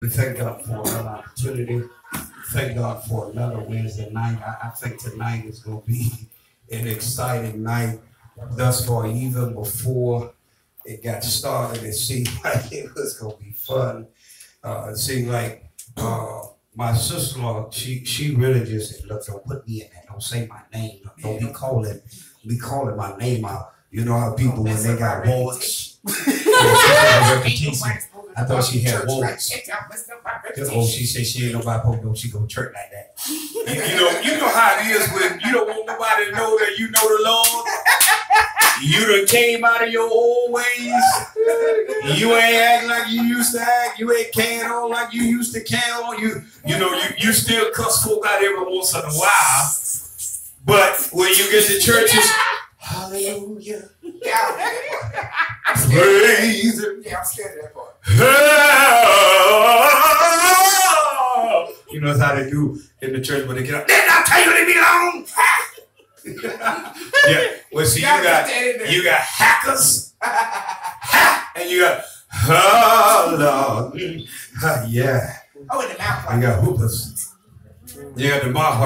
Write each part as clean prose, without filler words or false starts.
We thank God for another opportunity. Thank God for another Wednesday night. I think tonight is going to be an exciting night. Thus far, even before it got started, it seemed like it was going to be fun. It seemed like my sister-in-law, she really just said, look, don't put me in that. Don't say my name. Don't be calling my name out. You know how people, when they got warrants, I thought she had warrants. Oh, she said she ain't nobody supposed to go. She go to church like that. You know how it is when you don't want nobody to know that you know the Lord. You done came out of your old ways. You ain't acting like you used to act. You ain't carrying on like you used to carry on. You still cuss folk out every once in a while. But when you get to church, it's hallelujah. Praise him. Yeah, I'm scared of that part. You know how they do in the church when they get up. Didn't I tell you to be long? Yeah. Well, see, you got hackers, and you got Lord. Yeah. Oh, in the mouth. You got hoopers. You got the mouth.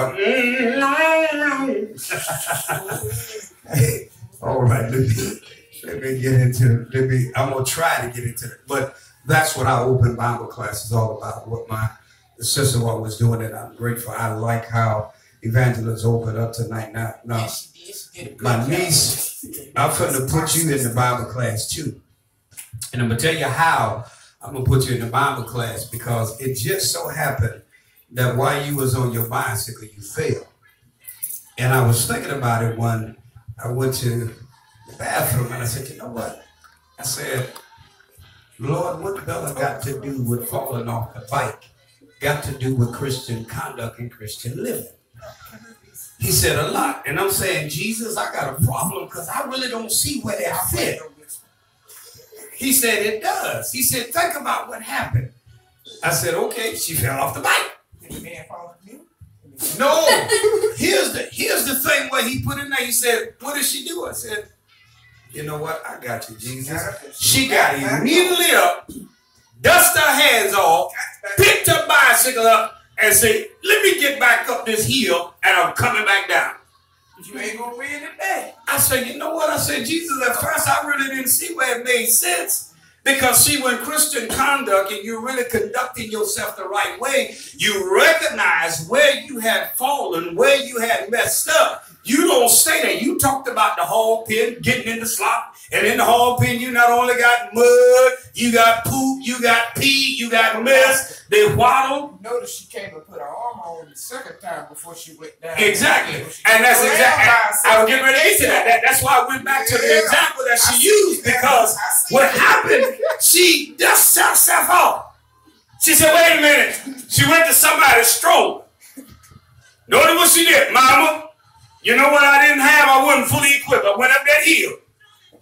All right, let me get into I'm gonna try to get into it, but that's what our open Bible class is all about. What my sister-in-law was doing, and I'm grateful. I like how Evangelist opened up tonight. Now, my niece, I'm finna put you in the Bible class too, and I'm gonna tell you how I'm gonna put you in the Bible class, because it just so happened that while you was on your bicycle, you fell, and I was thinking about it when I went to the bathroom, and I said, you know what? I said, Lord, what Bella got to do with falling off the bike? Got to do with Christian conduct and Christian living. He said a lot. And I'm saying, Jesus, I got a problem because I really don't see where they fit. He said, it does. He said, think about what happened. I said, okay, she fell off the bike. Did the man fall off the mule? No. Here's the thing where he put in there. He said, what did she do? I said, you know what? I got you, Jesus. She got immediately up, dust her hands off, picked her bicycle up, and said, let me get back up this hill, and I'm coming back down. But you ain't gonna win today. I said, you know what? I said, Jesus, at first I really didn't see where it made sense. Because see, when Christian conduct and you're really conducting yourself the right way, you recognize where you had fallen, where you had messed up. You don't stay there. You talked about the hog pen, getting in the slop. And in the hog pen, you not only got mud, you got poop, you got pee, you got mess. They waddle. Notice she came and put her arm on the second time before she went down. Exactly. And that's exactly. I was getting ready to get to that. That's why I went back to the example that she used. Because what happened, she dusted herself off. She said, wait a minute. She went to somebody's stroller. Notice what she did. Mama, you know what I didn't have? I wasn't fully equipped. I went up that hill.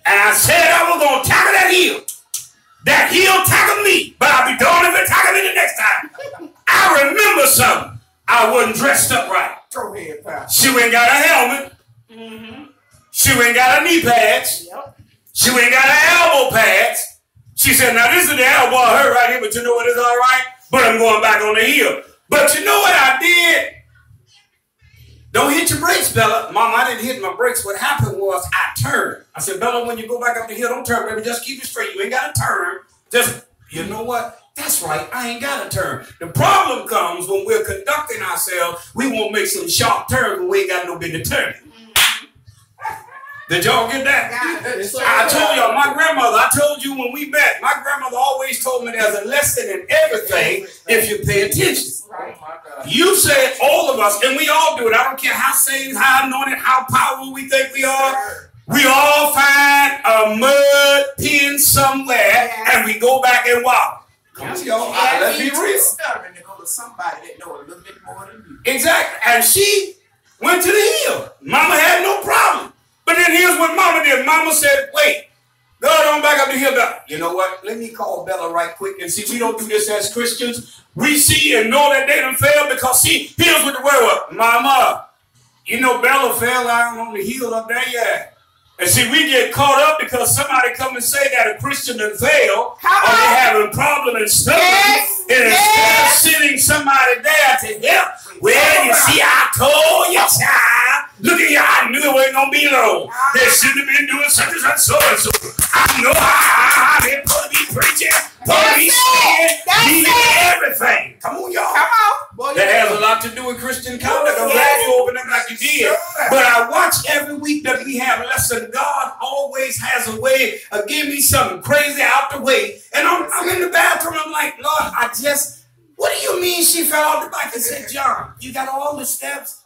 And I said I was going to tackle that hill. That hill tackled me. But I'll be darned if it tackled me the next time. I remember something. I wasn't dressed up right. Go ahead, pal. She went and got a helmet. She went and got her knee pads. She went and got her elbow pads. She said, now this is the elbow I hurt right here, but you know what, it's all right. But I'm going back on the hill. But you know what I did? Don't hit your brakes, Bella. Mom, I didn't hit my brakes. What happened was I turned. I said, Bella, when you go back up the hill, don't turn, baby. Just keep it straight. You ain't got to turn. Just, you know what? That's right. I ain't got to turn. The problem comes when we're conducting ourselves. We won't make some sharp turns when we ain't got no business turning. Did y'all get that? I told y'all, my grandmother, I told you when we met, my grandmother always told me there's a lesson in everything if you pay attention. You said all of us, and we all do it. I don't care how saved, how anointed, how powerful we think we are. We all find a mud pin somewhere, and we go back and walk. Come on, y'all. Let's be real. Stubborn to go to somebody that know a little bit more than you. Exactly. And she went to the hill. Mama had no problem. But then here's what Mama did. Mama said, wait, go on back up the hill. You know what? Let me call Bella right quick and see. We don't do this as Christians. We see and know that they done failed because, see, here's what the word was. Mama, you know Bella fell out on the hill up there, yeah. And see, we get caught up because somebody come and say that a Christian done failed, or they having a problem and stuff. Yes. And instead of sitting somebody there to help, well, you see, I told you, child. Look at you, I knew it wasn't going to be long. They should have been doing such and such, so and so. I know how they're supposed to be preaching, supposed to be saying, everything. Come on, y'all. Come on. Boy, that has a lot to do with Christian conduct. I'm glad you opened up like you did. But I watch every week that we have lesson. God always has a way of giving me something crazy out the way. And I'm in the bathroom. I'm like, Lord, what do you mean she fell off the bike? I said, John, you got all the steps?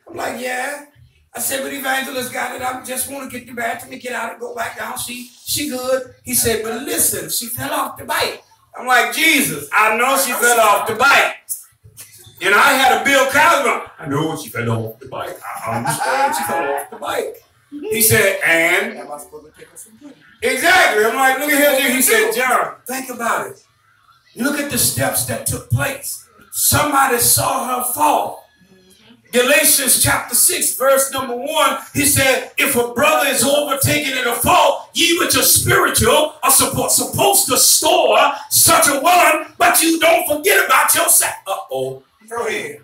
I'm like, yeah. I said, but Evangelist got it. I just want to get the bathroom and get out and go back down. She good. He said, but listen, she fell off the bike. I'm like, Jesus, I know she fell off the bike. And I had a Bill Cosby. I know she fell off the bike. I understand she fell off the bike. He said, and? Exactly. I'm like, look at here. He said, John, think about it. Look at the steps that took place. Somebody saw her fall. Galatians chapter 6, verse number 1, he said, if a brother is overtaken in a fault, ye which are spiritual are supposed to store such a one, but you don't forget about yourself. Uh-oh. Go ahead.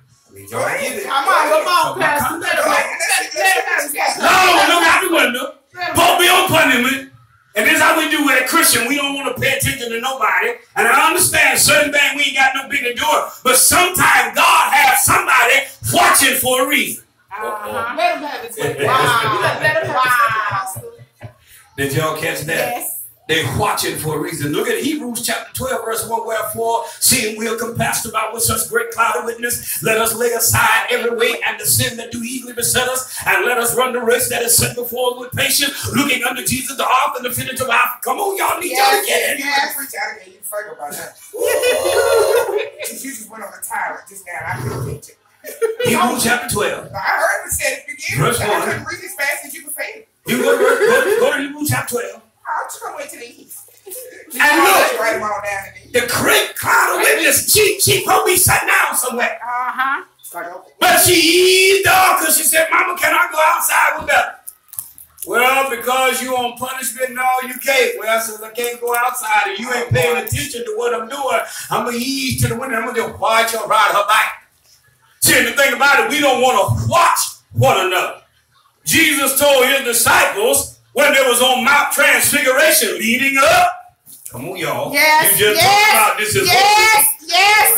Come on, Pastor. No, out the window. Both be on punishment. And this is how we do with a Christian. We don't want to pay attention to nobody. And I understand certain things we ain't got no business doing. But sometimes God has somebody watching for a reason. Let him have it. Wow. Did y'all catch that? Yes. They're watching for a reason. Look at Hebrews chapter 12, verse 1, wherefore, seeing we are compassed about with such great cloud of witness, let us lay aside every weight and the sin that do easily beset us, and let us run the race that is set before us with patience, looking unto Jesus, the author and the finisher of our. Come on, y'all need y'all to get it. You preach out again. You think about that. You just went on a tyrant just now. I couldn't teach it. Hebrews chapter 12. I heard it said it again. Verse 1. I couldn't read as fast as you could say it. You go to Hebrews chapter 12. I'm just going to wait till the east. And look, write them all down in the great cloud of witness, she probably sat down somewhere. But she eased off because she said, Mama, can I go outside with that? Well, because you on punishment, no, you can't. Well, I said, I can't go outside and you ain't paying attention to what I'm doing. I'm going to ease to the window. I'm going to just watch her ride her bike. See, the thing about it, we don't want to watch one another. Jesus told his disciples, when they was on Mount Transfiguration leading up. Come on, y'all. Yes, you just talked about this as yes.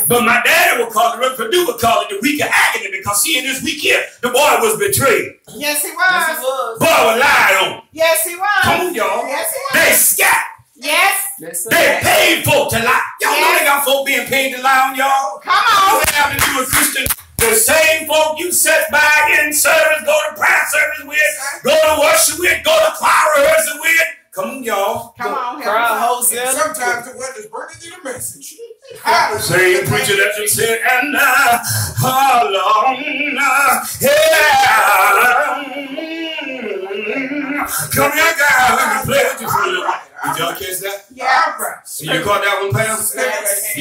But my daddy would call it, Reverend Purdue would call it the week of agony because see, in this week here, the boy was betrayed. Yes, he was. Boy was lied on. Yes, he was. Come on, y'all. Yes, he was. They scat. Yes. They paid folk to lie. Y'all know they got folk being paid to lie on y'all. Come on. What have to do with Christian? The same folk you sit by in service, go to prayer service with, go to worship with, go to choir rehearsal with. Come on, y'all. Come on, sometimes the weather's burning you the message. Same preacher that you said, and how long? Come here, guys. Let me play with you for a little. Did y'all catch that? Yeah. So you caught that one, Pam? Yes.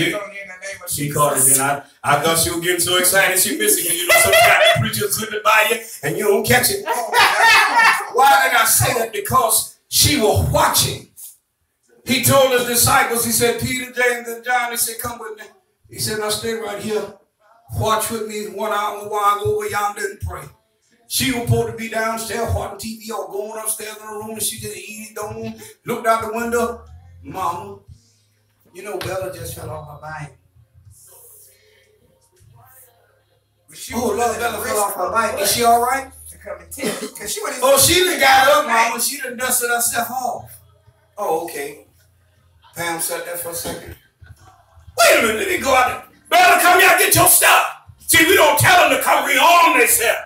She caught it, and I thought she was getting so excited she missed it. You know, sometimes the preacher slipping by you, and you don't catch it. Why did I say that? Because she was watching. He told his disciples, he said, Peter, James, and John, he said, come with me. He said, now stay right here. Watch with me 1 hour while I go over yonder and pray. She was supposed to be downstairs watching TV or going upstairs in the room, and she just eased on, looked out the window. Mama, you know Bella just fell off her bike. Oh, Lord, Bella fell off her bike. Is she all right? Oh, she done got up, Mama. She done dusted herself off. Oh, okay. Pam sat there for a second. Wait a minute, let me go out there. Bella, come here, get your stuff. See, we don't tell them to come rearm themselves.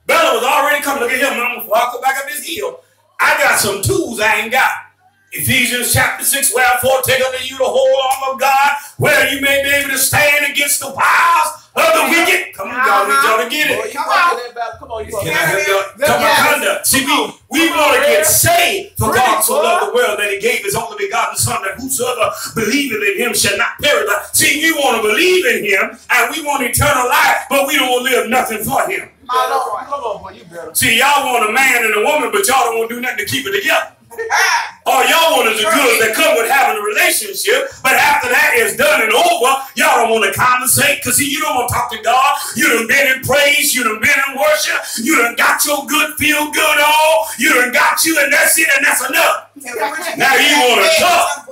Bella was already coming. Look at him, Mama. Before I go back up this hill, I got some tools I ain't got. Ephesians chapter 6, wherefore take unto you the whole armor of God, where you may be able to stand against the wiles of the wicked. Come on, y'all, need y'all to get it. Come on, you Can I help y'all? Talk about conduct. See, we want to get saved, for God so loved the world that he gave his only begotten about the Son, that whosoever believeth in him shall not perish. See, we want to believe in him, and we want eternal life, but we don't want to live nothing for him. My Lord. Come on, boy, you better. See, y'all want a man and a woman, but y'all don't want to do nothing to keep it together. All y'all want is the goods that come with having a relationship, but after that is done and over, y'all don't want to conversate, because see, you don't want to talk to God. You done been in praise, you done been in worship, you done got your good, feel good on, you done got you, and that's it, and that's enough. Now you want to talk.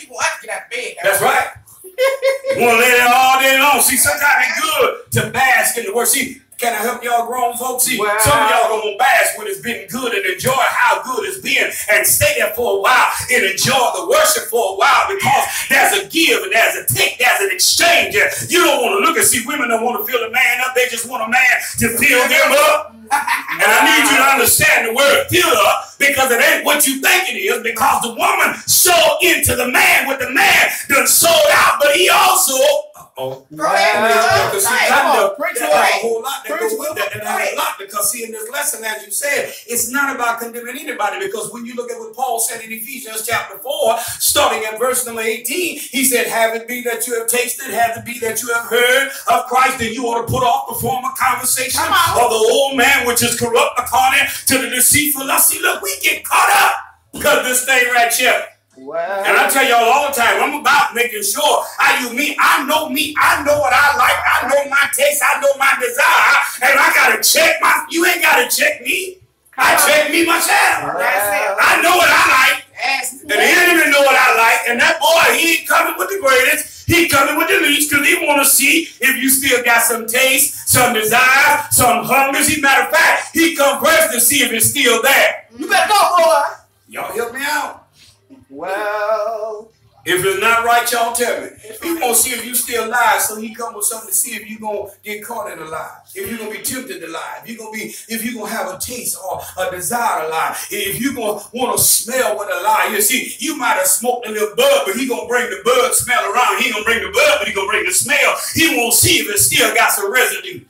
You want to get out of bed. That's right. You want to lay there all day long. See, sometimes it's good to bask in the word. See, can I help y'all grown folks? See, wow. Some of y'all gonna bask when it's been good and enjoy how good it's been and stay there for a while and enjoy the worship for a while, because there's a give and there's a take, there's an exchange. You don't want to look and see women don't want to fill a man up. They just want a man to fill them up. And I need you to understand the word fill up, because it ain't what you think it is, because the woman sold into the man what the man done sold out, but he also because see, there's a whole lot that goes with that, and there's a lot, because see, in this lesson, as you said, it's not about condemning anybody, because when you look at what Paul said in Ephesians chapter 4, starting at verse number 18, he said, have it be that you have tasted, have it be that you have heard of Christ, then you ought to put off the former conversation of the old man, which is corrupt according to the deceitful lust. See, look, we get caught up because this thing right here. Wow. And I tell y'all all the time, I'm about making sure I know what I like, I know my taste, I know my desire, and I gotta check you ain't gotta check me. I check me myself. I know what I like, and the enemy know what I like, and that boy, he ain't coming with the greatest, he coming with the least, because he want to see if you still got some taste, some desire, some hunger. As a matter of fact, he come first to see if it's still there. You better go, boy. Y'all help me out. Well, if it's not right, y'all tell me. He want to see if you still alive, so he come with something to see if you gonna get caught in a lie, if you're gonna be tempted to lie, if you're gonna have a taste or a desire to lie, if you're gonna want to smell what a lie. You see, you might have smoked a little bud, but he gonna bring the bud smell around. He gonna bring the bud, but he gonna bring the smell. He won't see if it still got some residue.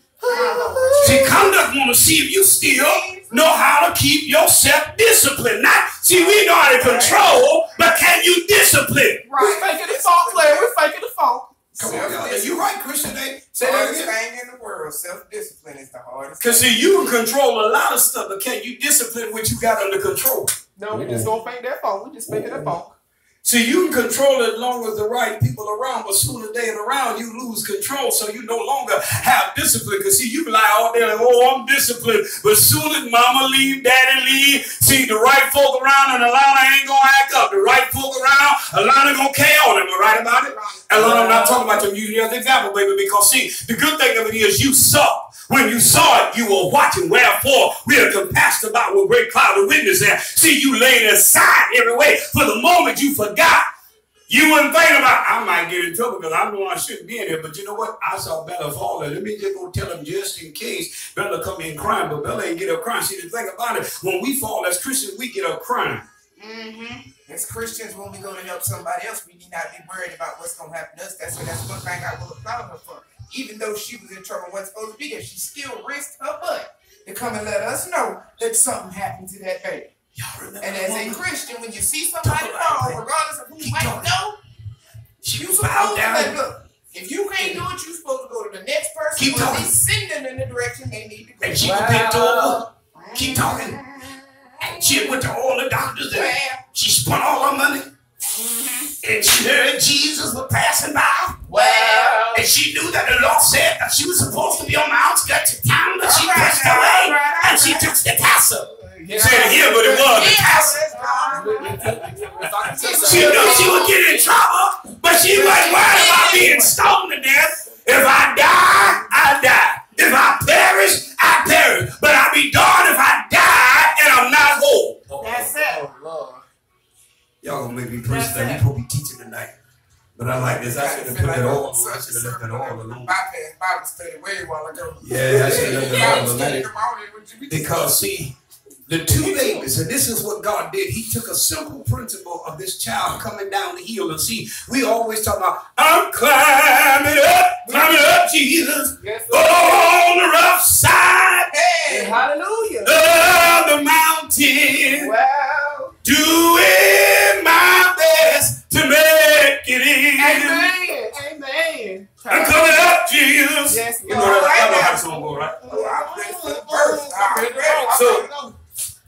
See, conduct want to see if you still know how to keep yourself disciplined. Not, see, we know how to control, but can you discipline? We're faking the funk, Larry. We're faking the funk. Come on, y'all. You right, Christian. Say that again. Thing in the world, self-discipline is the hardest. Because see, you can control a lot of stuff, but can you discipline what you got under control? No, we just don't fake that funk. We just faking that funk. See, you can control it as long as the right people around, but soon as they ain't around, you lose control, so you no longer have discipline. Because see, you can lie all day like, oh, I'm disciplined, but soon as mama leave, daddy leave, see, the right folk around and Alana ain't gonna act up. The right folk around, Alana gonna carry on. Am I right about it? Alana, I'm not talking about them using you as an example, baby, because see, the good thing of it is you saw. When you saw it, you were watching. Wherefore, we are compassed about with great cloud of witness there. See, you laid aside every way. For the moment you forgot, you wouldn't think about, I might get in trouble because I know I shouldn't be in here. But you know what? I saw Bella fall. Let me just go tell them just in case Bella come in crying. But Bella ain't get up crying. See, the thing about it, when we fall as Christians, we get up crying. As Christians, when we go to help somebody else, we need not be worried about what's going to happen to us. That's one thing I will applaud her for. Even though she was in trouble and wasn't supposed to be there, she still risked her butt to come and let us know that something happened to that baby. And as a Christian, when you see somebody fall, regardless of who might know, you're supposed to let look. If you can't do it, you're supposed to go to the next person or at least send them in the direction they need to go. And she picked over. Keep talking. And she went to all the doctors and she spent all her money. And she heard Jesus was passing by. Wow. And she knew that the Lord said that she was supposed to be on the outskirts of town, but she pressed away and she took the tassel. Said here, but it was the tassel. She knew she would get in trouble, but she wasn't worried about being stoned to death. If I die, I die. If I perish, I perish. But I'll be darned if I die and I'm not whole. That's it. Oh, Lord. Y'all gonna make me preach that. We gonna be teaching tonight. But I like this. I should have put that all. I should have left that all alone. Bypass Bible study way a while ago. Yeah, I should have left that all alone. Because see, the two babies, and this is what God did. He took a simple principle of this child coming down the hill. And see, we always talk about, I'm climbing up, Jesus, on the rough side. Hey, hallelujah. Of the mountain. Wow. Doing my best Jesus. Yes, You know that. I know how the song go, right? Oh, I'm ready for the verse. I'm ready. So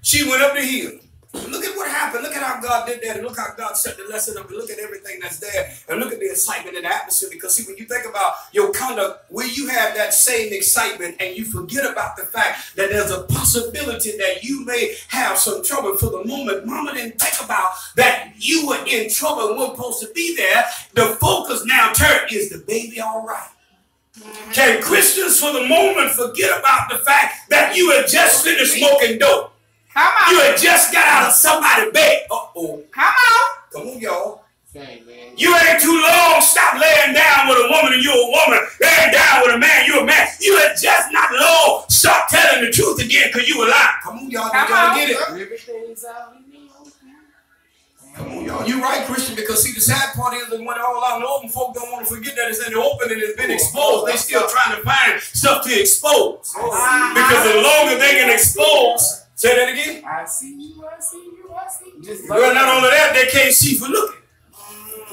she went up the hill. Look at what happened. Look at how God did that. And look how God set the lesson up. And look at everything that's there. And look at the excitement in the atmosphere. Because see, when you think about your conduct, where you have that same excitement and you forget about the fact that there's a possibility that you may have some trouble for the moment. Mama didn't think about that you were in trouble and weren't supposed to be there. The focus now turned, is the baby all right? Can Christians for the moment forget about the fact that you had just finished smoking dope? Come on. You had just got out of somebody's bed. Uh-oh. Come on. Come on, y'all. Dang, man. You ain't too long. Stop laying down with a woman and you're a woman. Laying down with a man, you're a man. You had just not long. Stop telling the truth again because you were lying. Come on, y'all. You gotta get it. Everything's out in the open. Come on, y'all. You're right, Christian, because see, the sad part is that when all out in the open, folk don't want to forget that it's in the open and it's been exposed. They still trying to find stuff to expose. Because the longer they can expose, say that again. I see you, I see you, I see you. Just Well, not only that, they can't see for looking.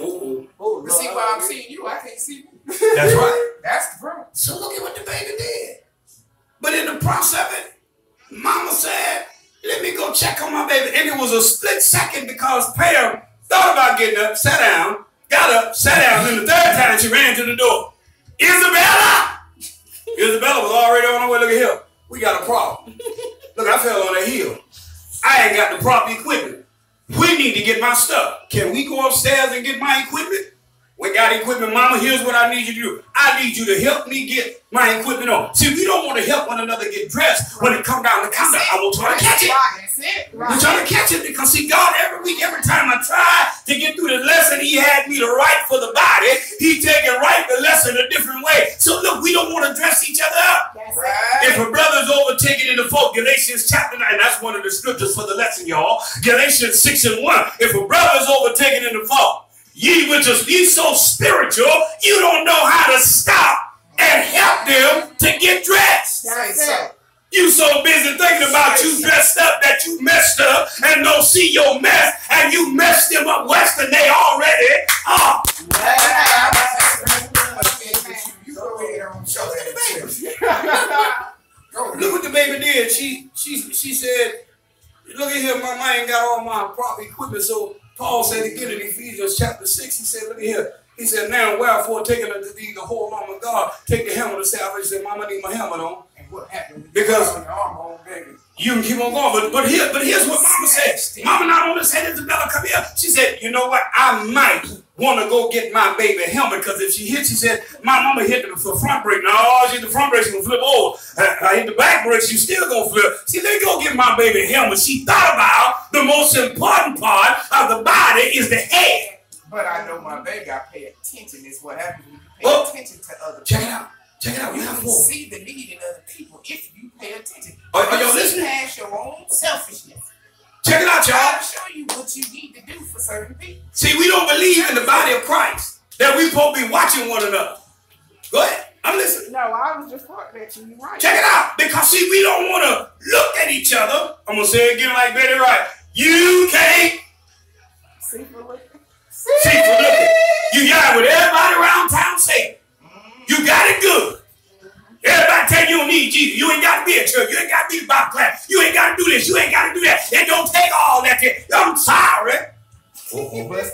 Oh, But see, while I'm seeing you, I can't see you. That's right. That's the problem. So look at what the baby did. But in the process of it, mama said, let me go check on my baby. And it was a split second because Pam thought about getting up, sat down, got up, sat down. And the third time she ran to the door. Isabella! Isabella was already on her way. Look at here. We got a problem. Look, I fell on that hill. I ain't got the proper equipment. We need to get my stuff. Can we go upstairs and get my equipment? We got equipment, mama. Here's what I need you to do. I need you to help me get my equipment on. See, we don't want to help one another get dressed when it come down the counter. I will try to catch it. That's it. I'm trying to catch it because, see, God, every week, every time I try to get through the lesson he had me to write for the body, he take and write the lesson a different way. So, look, we don't want to dress each other up. Right. If a brother's overtaken in the fault, Galatians chapter 9, that's one of the scriptures for the lesson, y'all. Galatians 6:1. If a brother's overtaken in the fault, ye which is ye so spiritual, you don't know how to stop and help them to get dressed. That's it. You so busy thinking about you dressed up that you messed up and don't see your mess, and you messed them up worse than they already are. Look what the baby did. She said, look at here, mama, I ain't got all my proper equipment. So Paul said again in Ephesians chapter 6, he said, look at here. He said, now wherefore taking unto thee the whole armor of God, take the helmet of salvation. He said, mama, I need my helmet on. And what happened? Because your arm on, baby. you can keep on going. But here's what mama said. Mama not only said, Isabella, come here. She said, you know what? I might want to go get my baby helmet because if she hit, she said, my mama hit the front brake. No, she hit the front brake, she's going to flip over. I hit the back brake, she's still going to flip. See, let me go get my baby helmet. She thought about the most important part of the body is the head. But I know my baby, I pay attention. Is what happens when you pay attention to other people. Check it out. Check it out. You can see the need in other people if you pay attention. Are y'all listening? Past your own selfishness. Check it out, y'all. I'll show you what you need to do for certain people. See, we don't believe in the body of Christ that we supposed to be watching one another. Go ahead. I'm listening. No, I was just pointing at you. You're right. Check it out. Because, see, we don't want to look at each other. I'm going to say it again like Betty Wright. You can't See for looking. see for looking. You got with everybody around town saying, you got it good. Everybody tell you don't need Jesus. You ain't got to be at church. You ain't got to be Bible class. You ain't got to do this. You ain't got to do that. It don't take all that. I'm sorry. But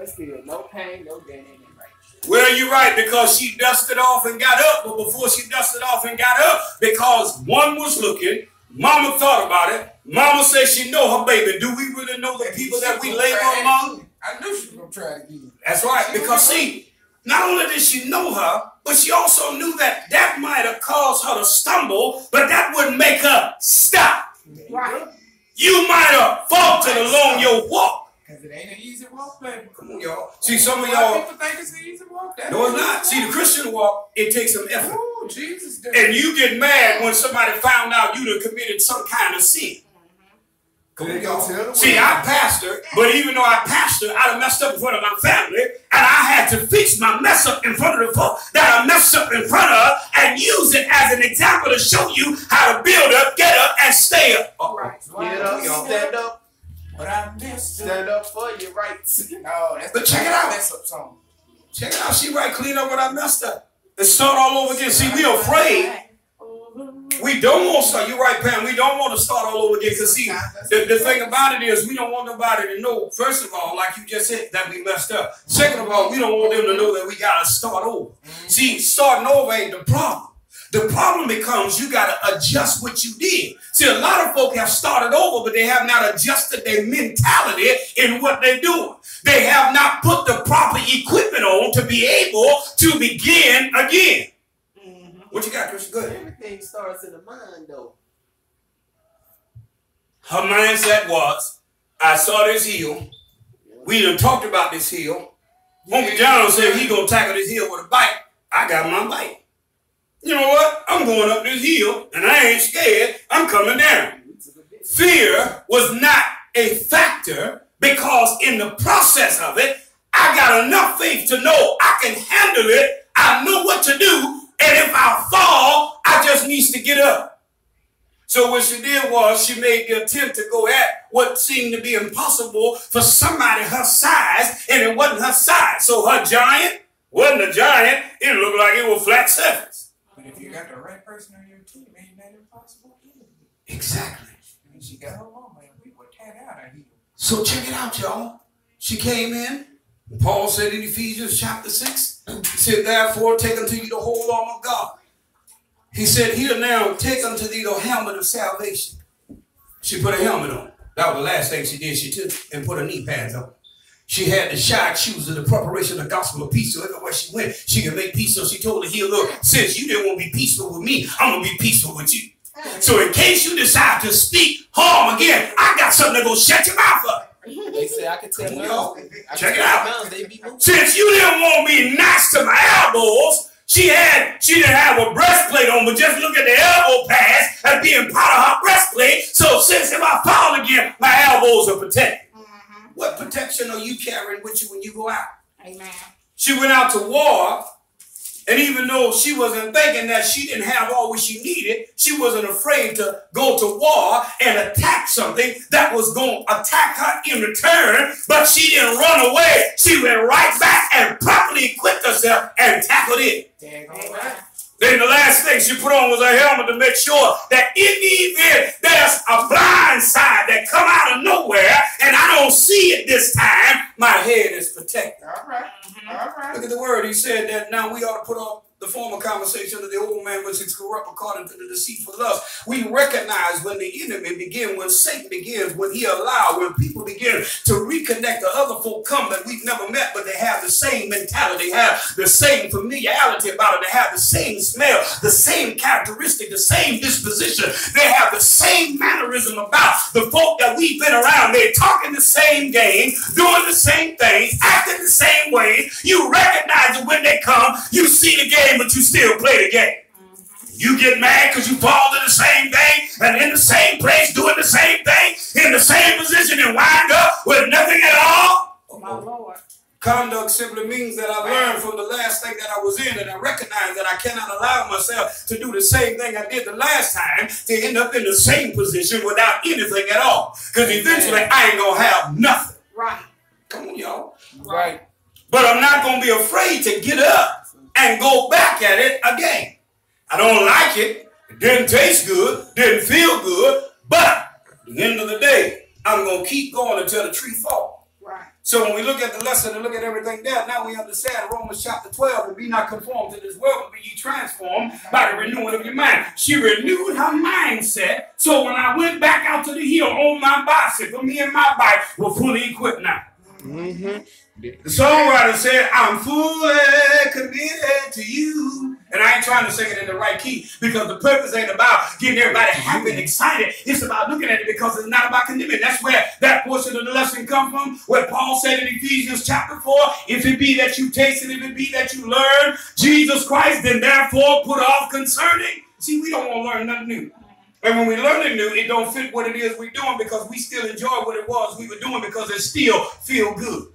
still, no pain, no gain, ain't right. Well, you're right, because she dusted off and got up. But before she dusted off and got up, because one was looking, mama thought about it. Mama said she know her baby. Do we really know the people that we labor among? I knew she was going to try to get it. That's right, because see, not only did she know her, but she also knew that might have caused her to stumble, but that wouldn't make her stop. Right. You might have faltered along your walk. Because it ain't an easy walk, baby. Come on, y'all. See, some of A lot y'all, people think it's an easy walk. no, it's not. See, the Christian walk, it takes some effort. Oh, Jesus did. And you get mad when somebody found out you done committed some kind of sin. Come on, y'all. See, I pastor, but even though I pastor, I done messed up in front of my family, and I had to fix my mess up in front of the folk that I messed up in front of and use it as an example to show you how to build up, get up, and stay up. All right. Get up, stand up. But I messed up. Stand up for your rights. No, that's But check it out. Mess up song. Check it out. She right, clean up what I messed up. and start all over again. See, we afraid. We don't want to start. You're right, Pam. We don't want to start all over again. Because see, the thing about it is we don't want nobody to know, first of all, like you just said, that we messed up. Second of all, we don't want them to know that we got to start over. See, starting over ain't the problem. The problem becomes you got to adjust what you did. See, a lot of folk have started over, but they have not adjusted their mentality in what they're doing. They have not put the proper equipment on to be able to begin again. What you got, Chris? Good. Everything starts in the mind, though. Her mindset was, I saw this hill. We done talked about this hill. Uncle John said he gonna tackle this hill with a bike. I got my bike. You know what? I'm going up this hill, and I ain't scared. I'm coming down. Fear was not a factor because in the process of it, I got enough faith to know I can handle it. I know what to do. And if I fall, I just needs to get up. So what she did was she made the attempt to go at what seemed to be impossible for somebody her size, and it wasn't her size. So her giant wasn't a giant. It looked like it was flat surface. But if you got the right person on your team, ain't that impossible either. Exactly. And she got her mama, and we were tied out of here. So check it out, y'all. She came in. Paul said in Ephesians chapter 6, he said, therefore, take unto you the whole armor of God. He said, here now, take unto thee the helmet of salvation. She put a helmet on. That was the last thing she did. She took and put her knee pads on. She had the shod shoes of the preparation of the gospel of peace. So everywhere she went, she could make peace. So she told the heel, look, since you didn't want to be peaceful with me, I'm going to be peaceful with you. So in case you decide to speak harm again, I got something that's going to shut your mouth up. They say I can tell them. Check it out. Since you didn't want me nice to my elbows, she didn't have a breastplate on, but just look at the elbow pads as being part of her breastplate. So since if I fall again, my elbows are protected. What protection are you carrying with you when you go out? Amen. She went out to war, and even though she wasn't thinking that she didn't have all what she needed, she wasn't afraid to go to war and attack something that was going to attack her in return, but she didn't run away. She went right back and properly equipped herself and tackled it. Then the last thing she put on was a helmet to make sure that in the event there's a blind side that come out of nowhere and I don't see it this time, my head is protected. All right. All right. Look at the word. He said that now we ought to put off the former conversation of the old man which is corrupt according to the deceitful lust. We recognize when the enemy begins, when Satan begins, when he allows, when people begin to reconnect, the other folk come that we've never met, but they have the same mentality, have the same familiarity about it, they have the same smell, the same characteristic, the same disposition, they have the same mannerism about the folk that we've been around. They're talking the same game, doing the same things, acting the same way. You recognize it when they come, you see the game, but you still play the game. You get mad because you fall to the same thing and in the same place doing the same thing in the same position and wind up with nothing at all. Oh, my Lord. Conduct simply means that I learned from the last thing that I was in, and I recognize that I cannot allow myself to do the same thing I did the last time to end up in the same position without anything at all. Because eventually I ain't going to have nothing. Right. Come on, y'all. Right. But I'm not going to be afraid to get up and go back at it again. I don't like it. It didn't taste good. Didn't feel good. But at the end of the day, I'm going to keep going until the tree falls. Right. So when we look at the lesson and look at everything there, now we understand Romans chapter 12, and be not conformed to this world, but be ye transformed by the renewing of your mind. She renewed her mindset. So when I went back out to the hill on my bicycle, me and my bike were fully equipped now. The songwriter said, I'm fully committed to you. And I ain't trying to sing it in the right key because the purpose ain't about getting everybody happy and excited. It's about looking at it because it's not about condemning. That's where that portion of the lesson comes from, where Paul said in Ephesians chapter 4, if it be that you taste and if it be that you learn Jesus Christ, then therefore put off concerning. See, we don't want to learn nothing new. And when we learn it new, it don't fit what it is we're doing because we still enjoy what it was we were doing because it still feel good.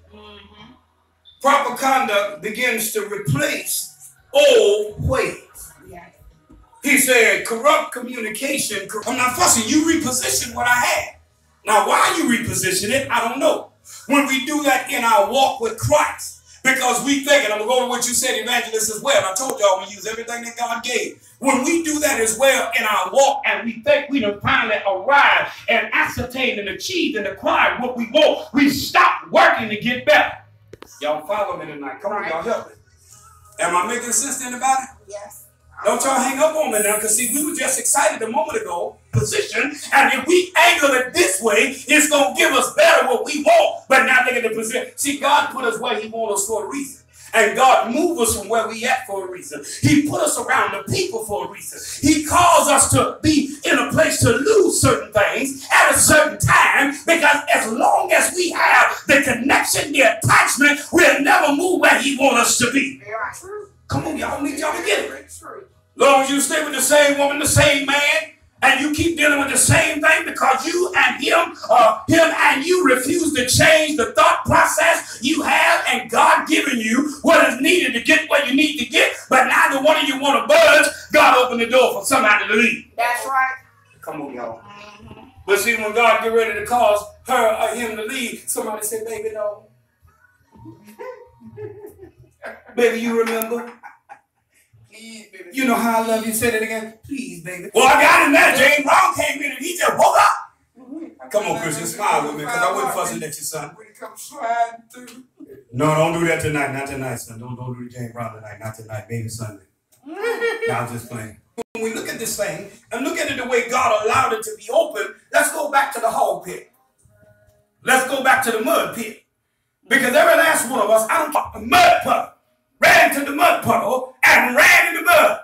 Proper conduct begins to replace old ways. Yeah. He said, corrupt communication. I'm not fussing. You reposition what I had. Now, why you reposition it, I don't know. When we do that in our walk with Christ, Because we think, and I'm going to go to what you said, evangelist, as well. I told y'all we use everything that God gave. When we do that as well in our walk and we think we done finally arrived and ascertained and achieved and acquired what we want, we stop working to get better. Y'all follow me tonight. Come on, y'all help me. Am I making sense to anybody? Yes. Don't y'all hang up on me now, because see, we were just excited a moment ago, position, and if we angle it this way, it's going to give us better what we want. But now look at the position. See, God put us where he wants us for a reason. And God moved us from where we at for a reason. He put us around the people for a reason. He calls us to be in a place to lose certain things at a certain time, because as long as we have the connection, the attachment, we'll never move where he wants us to be. Come on, y'all need y'all to get it. As long as you stay with the same woman, the same man, and you keep dealing with the same thing because you and him and you refuse to change the thought process you have, and God giving you what is needed to get what you need to get, but neither one of you want to budge, God opened the door for somebody to leave. That's right. Come on, y'all. But see, when God get ready to cause her or him to leave, somebody say, baby, no. Baby, you remember? Please, baby. You know how I love you. Say that again. Please, baby. Well, I got him there. James Brown came in and he just woke up. Come on, Christian, smile with me, because I wasn't fussing at you, son. When it comes sliding through. No, don't do that tonight. Not tonight, son. Don't do the James Brown tonight. Not tonight. Maybe Sunday. No, I'm just playing. When we look at this thing and look at it the way God allowed it to be open, let's go back to the hog pit. Let's go back to the mud pit. Because every last one of us, I don't talk the mud puddle. Ran to the mud puddle and ran in the mud.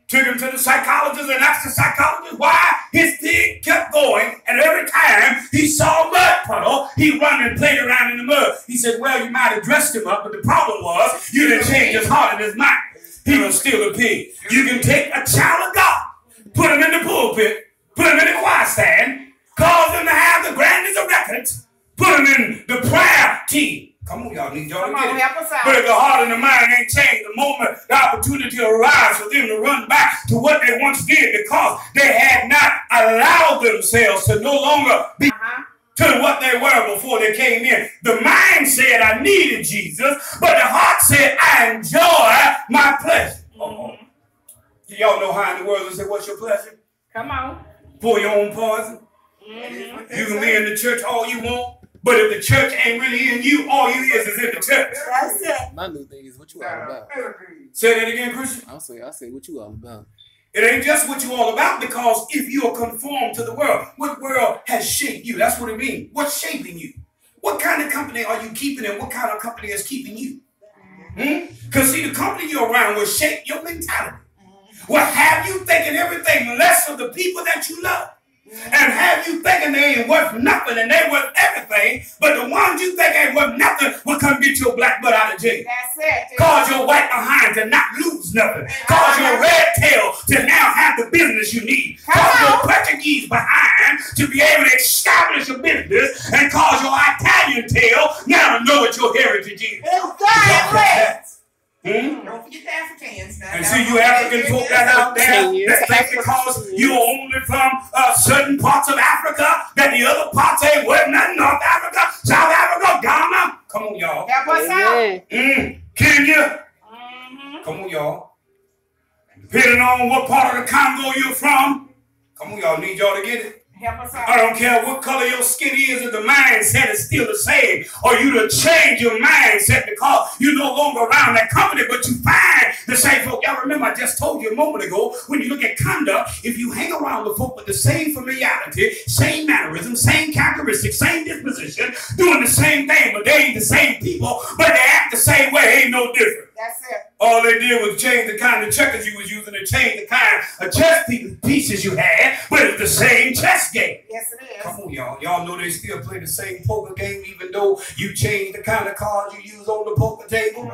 Took him to the psychologist and asked the psychologist why his pig kept going, and every time he saw a mud puddle, he run and played around in the mud. He said, well, you might have dressed him up, but the problem was you didn't change his heart and his mind. He was still a pig. You can take a child of God, put him in the pulpit, put him in the choir stand, cause him to have the grandest of records, put him in the prayer team. Come on, y'all need y'all to get it. But if the heart and the mind ain't changed, the moment the opportunity arrives for them to run back to what they once did, because they had not allowed themselves to no longer be to what they were before they came in. The mind said, I needed Jesus, but the heart said, I enjoy my pleasure. Y'all know how in the world they say, what's your pleasure? Come on. Pour your own poison. You can be in the church all you want. But if the church ain't really in you, all you is in the church. That's it. My new thing is what you all about. Say that again, Christian. I say what you all about. It ain't just what you all about, because if you are conformed to the world, what world has shaped you? That's what it means. What's shaping you? What kind of company are you keeping, and what kind of company is keeping you? Because see, the company you're around will shape your mentality. Will have you thinking everything less of the people that you love. And have you thinking they ain't worth nothing and they worth everything, but the ones you think ain't worth nothing will come get your black butt out of jail. That's it. Cause your white behind to not lose nothing. Cause your red tail to now have the business you need. Cause your Portuguese behind to be able to establish a business, and cause your Italian tail now to know what your heritage is. Don't forget the Africans. And see you African folk that out there that think because you're only from certain parts of Africa that the other parts ain't worth nothing. North Africa, South Africa, Ghana. Come on, y'all. Help us out. Kenya. Come on, y'all. Depending on what part of the Congo you're from. Come on, y'all. Need y'all to get it. Help us out. I don't care what color your skin is, if the mindset is still the same, or you to change your mindset because you're no longer around that company, but you find the same folk. Y'all remember I just told you a moment ago, when you look at conduct, if you hang around with folk with the same familiarity, same mannerism, same characteristics, same disposition, doing the same thing, but they ain't the same people, but they act the same way, ain't no different. That's it. All they did was change the kind of checkers you was using and change the kind of chess pieces you had, but it's the same chess game. Yes, it is. Come on, y'all. Y'all know they still play the same poker game, even though you change the kind of cards you use on the poker table.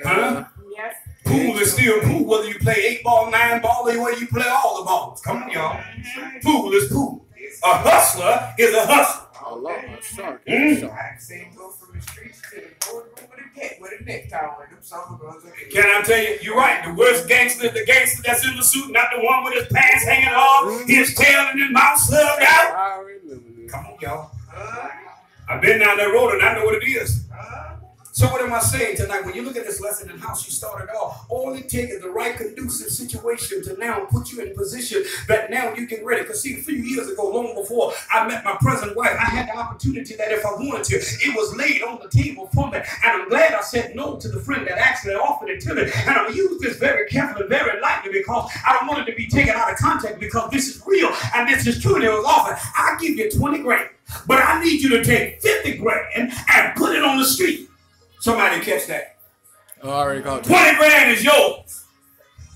Huh? Yes. Pool is still pool, whether you play 8-ball, 9-ball, or whether you play all the balls. Come on, y'all. Pool is pool. A hustler is a hustler. Oh, Lord, sorry. I seen go from the streets to the boardroom with a necktie on. Them summer girls. Can I tell you, you're right. The worst gangster is the gangster that's in the suit, not the one with his pants hanging off, his tail and his mouth slugged out. I remember this. Come on, y'all. I've been down that road and I know what it is. So what am I saying tonight? When you look at this lesson and how she started off, all it takes is the right conducive situation to now put you in position that now you get ready. Because see, a few years ago, long before I met my present wife, I had the opportunity that if I wanted to, it was laid on the table for me. And I'm glad I said no to the friend that actually offered it to me. And I'm going to use this very carefully, very lightly, because I don't want it to be taken out of context, because this is real and this is true and it was offered. I'll give you 20 grand, but I need you to take 50 grand and put it on the street. Somebody catch that. Oh, I already caught 20 grand is yours.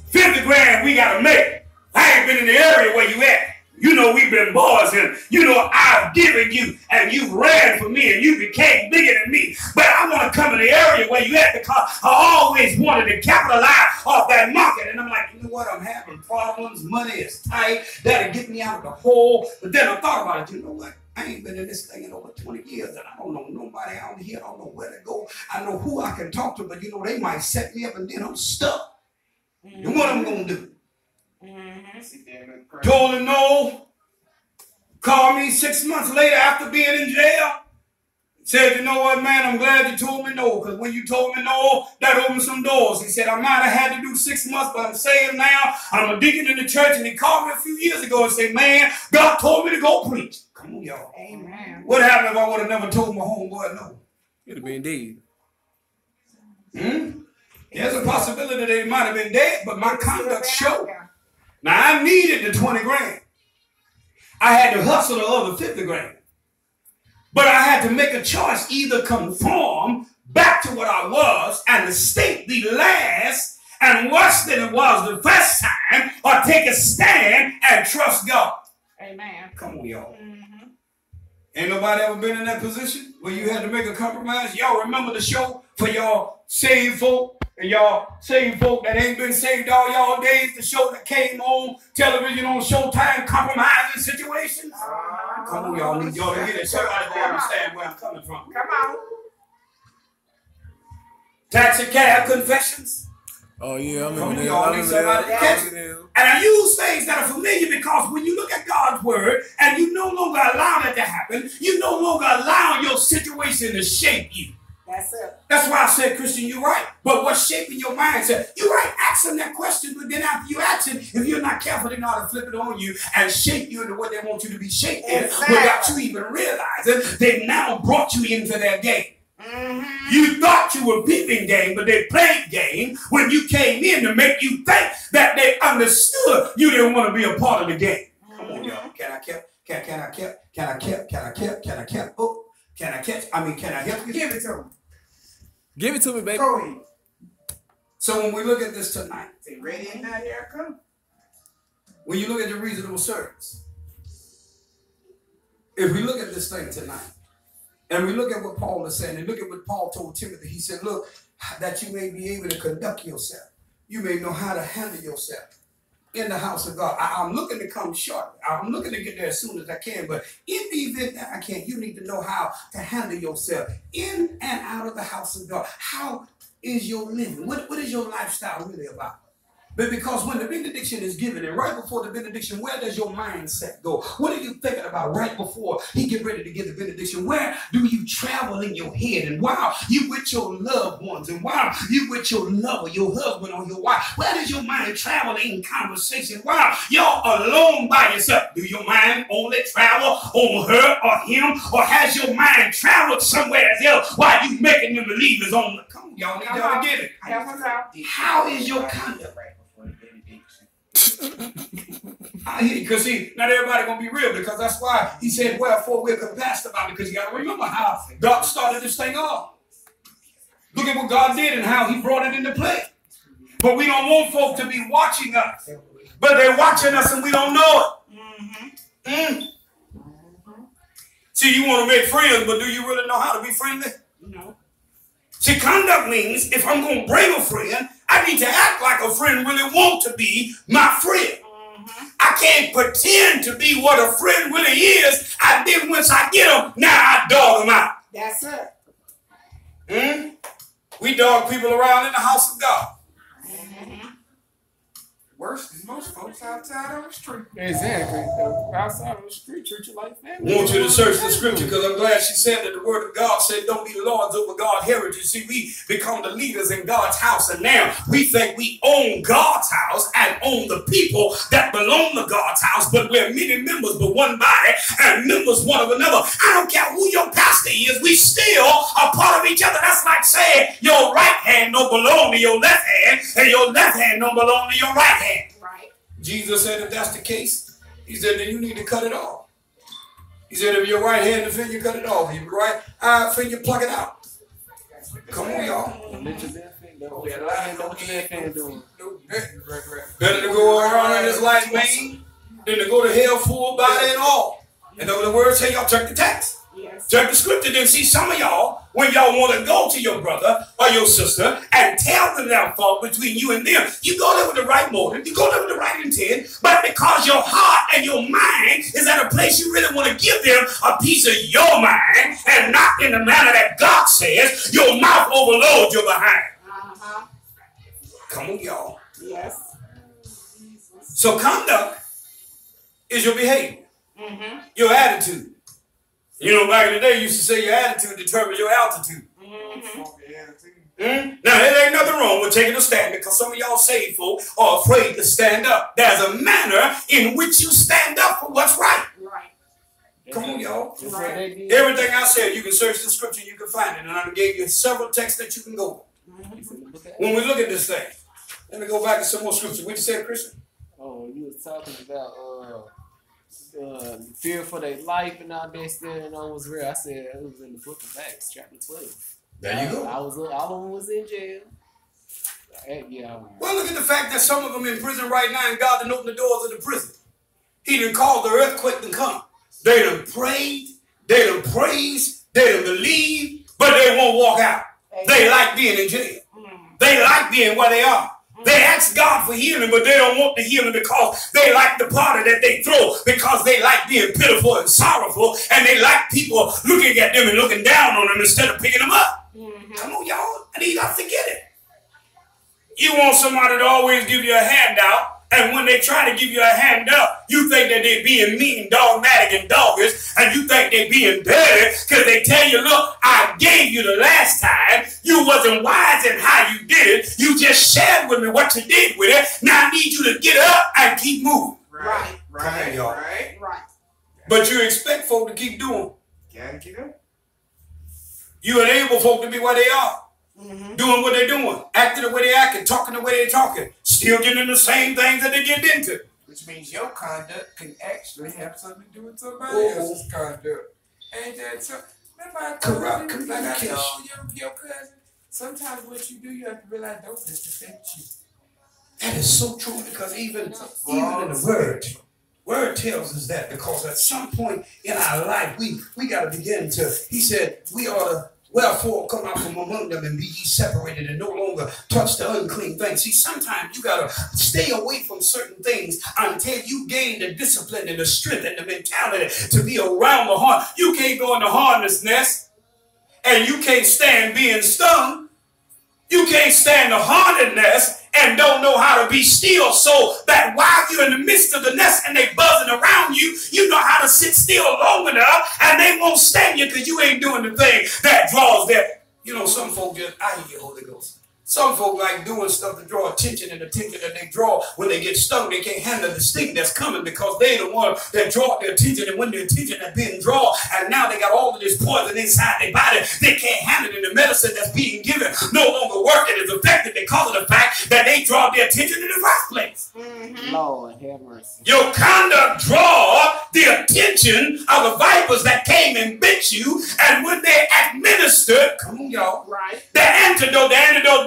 50 grand we gotta make. I ain't been in the area where you at. You know we've been boys and you know I've given you and you ran for me and you became bigger than me. But I want to come in the area where you at because I always wanted to capitalize off that market. And I'm like, you know what? I'm having problems. Money is tight. That'll get me out of the hole. But then I thought about it. You know what? I ain't been in this thing in over 20 years, and I don't know nobody out here. I don't know where to go. I know who I can talk to, but you know, they might set me up, and then I'm stuck. And what I'm going to do? Told her no. Called me 6 months later after being in jail. Said, you know what, man, I'm glad you told me no, because when you told me no, that opened some doors. He said, I might have had to do 6 months, but I'm saved now. I'm a deacon in the church, and he called me a few years ago and said, man, God told me to go preach. Come on, y'all. Amen. What happened if I would have never told my homeboy no? It'd have been dead. There's a possibility they might have been dead, but my conduct showed. Now, I needed the 20 grand. I had to hustle the other 50 grand. But I had to make a choice, either conform back to what I was and the state be last and worse than it was the first time, or take a stand and trust God. Amen. Come on, y'all. Ain't nobody ever been in that position where you had to make a compromise? Y'all remember the show for y'all saved folk and y'all saved folk that ain't been saved all y'all days? The show that came on television on Showtime, Compromising Situations? Come on, y'all. Need y'all to get it. Somebody will understand where I'm coming from. Come on. Taxi cab confessions. Oh, yeah, I Come remember on, that. y'all. I Need remember somebody to that. catch it. And I use things that are familiar because when you look at God's word and you no longer allow that to happen, you no longer allow your situation to shape you. That's it. That's why I said, Christian, you're right. But what's shaping your mindset? You're right. Ask them that question, but then after you ask it, if you're not careful, they know how to flip it on you and shape you into what they want you to be shaped in without you even realizing they've now brought you into their game. You thought you were peeping game, but they played game when you came in to make you think that they understood you didn't want to be a part of the game. Come on, y'all. Can I catch? Can I help you? Give it to him. Give it to me, baby. Go ahead. So when we look at this tonight, Say, ready and not here I come. when you look at the reasonable service, if we look at this thing tonight, and we look at what Paul is saying, and look at what Paul told Timothy, he said, look, that you may be able to conduct yourself. You may know how to handle yourself in the house of God. I'm looking to come short. I'm looking to get there as soon as I can, but in the event that I can't, you need to know how to handle yourself in and out of the house of God. How is your living? What is your lifestyle really about? But because when the benediction is given, and right before the benediction, where does your mindset go? What are you thinking about right before he get ready to give the benediction? Where do you travel in your head? And while you with your loved ones, and while you with your lover, your husband, or your wife, where does your mind travel in conversation? While you're alone by yourself, do your mind only travel on her or him? Or has your mind traveled somewhere else while you making them believers on the... Come on, y'all need y'all to get it. How is your conduct? Because see, not everybody gonna be real, because that's why he said, wherefore we're compassed about it, because you gotta remember how God started this thing off. Look at what God did and how he brought it into play. But we don't want folk to be watching us, but they're watching us and we don't know it. See, you want to make friends, but do you really know how to be friendly? No. See, conduct means if I'm going to bring a friend, I need to act like a friend really want to be my friend. I can't pretend to be what a friend really is. I did once I get them, now I dog them out. That's it. We dog people around in the house of God. worse than most folks outside on the street. Exactly. Outside on the street, treat you like family. I want you to search the scripture because I'm glad she said that the word of God said don't be lords over God's heritage. See, we become the leaders in God's house, and now we think we own God's house and own the people that belong to God's house, but we're many members but one body and members one of another. I don't care who your pastor is, we still are part of each other. That's like saying your right hand don't belong to your left hand and your left hand don't belong to your right hand. Right. Jesus said if that's the case, he said then you need to cut it off. He said if your right hand offend you, cut it off. If your right eye offend you, pluck it out. Come on, y'all. Let your left hand do what your left hand doing. Better to go around in this life, man, than to go to hell full body and all. And the words say y'all check the text. Yes. Check the scripture. Then see some of y'all, when y'all want to go to your brother or your sister and tell them that fault between you and them, you go there with the right motive, you go there with the right intent, but because your heart and your mind is at a place you really want to give them a piece of your mind and not in the manner that God says, your mouth overloads your behind. Come on, y'all. Yes. So conduct is your behavior, your attitude. You know, back in the day, you used to say your attitude determines your altitude. Now, there ain't nothing wrong with taking a stand because some of y'all saved folk are afraid to stand up. There's a manner in which you stand up for what's right. Right. Come on, y'all. Right. Everything I said, you can search the scripture, you can find it. And I gave you several texts that you can go with. When we look at this thing, let me go back to some more scripture. What you say, Christian? Oh, you was talking about fear for their life and all that stuff, and I was real. I said it was in the book of Acts, chapter 12. There you go. I was in jail. Yeah. Well, look at the fact that some of them in prison right now, and God done opened the doors of the prison. He done called the earthquake to come. They done prayed, they done praised, they done believed, but they won't walk out. They like being in jail. They like being where they are. They ask God for healing, but they don't want the healing because they like the party that they throw, because they like being pitiful and sorrowful, and they like people looking at them and looking down on them instead of picking them up. Come on, y'all. I need y'all to get it. You want somebody to always give you a handout, and when they try to give you a handout, you think that they're being mean, dogmatic, and doggish, and you think they're being dirty because they tell you, look, I gave you the last time. You wasn't wise in how you did it. You just shared with me what you did with it. Now I need you to get up and keep moving. Right. Come on, y'all. Right. But you expect folk to keep doing. Gotta get up. You enable folk to be where they are. Doing what they're doing, acting the way they're acting, talking the way they're talking, still getting into the same things that they get into. Which means your conduct can actually have something to do with somebody else's conduct. Ain't that so? Remember I told you, like I told your cousin, sometimes what you do, you have to realize don't disrespect you. That is so true because even in the word tells us that, because at some point in our life, we got to begin to, he said, we ought to, wherefore come out from among them and be ye separated and no longer touch the unclean things. See, sometimes you got to stay away from certain things until you gain the discipline and the strength and the mentality to be around the heart. You can't go in the harness nest and you can't stand being stung. You can't stand the haunted nest and don't know how to be still, so that while you're in the midst of the nest and they buzzing around you, you know how to sit still long enough and they won't sting you because you ain't doing the thing that draws their, you know, some folk just, I hear Holy Ghost. Some folk like doing stuff to draw attention, and attention that they draw when they get stung, they can't handle the sting that's coming because they the one that draw their attention, and when the attention that's being drawn, and now they got all of this poison inside their body, they can't handle it, and the medicine that's being given no longer working is effective because of the fact that they draw their attention in the first place. Lord have mercy. Your conduct draw the attention of the vipers that came and bit you, and when they administered, come on y'all, Right. the antidote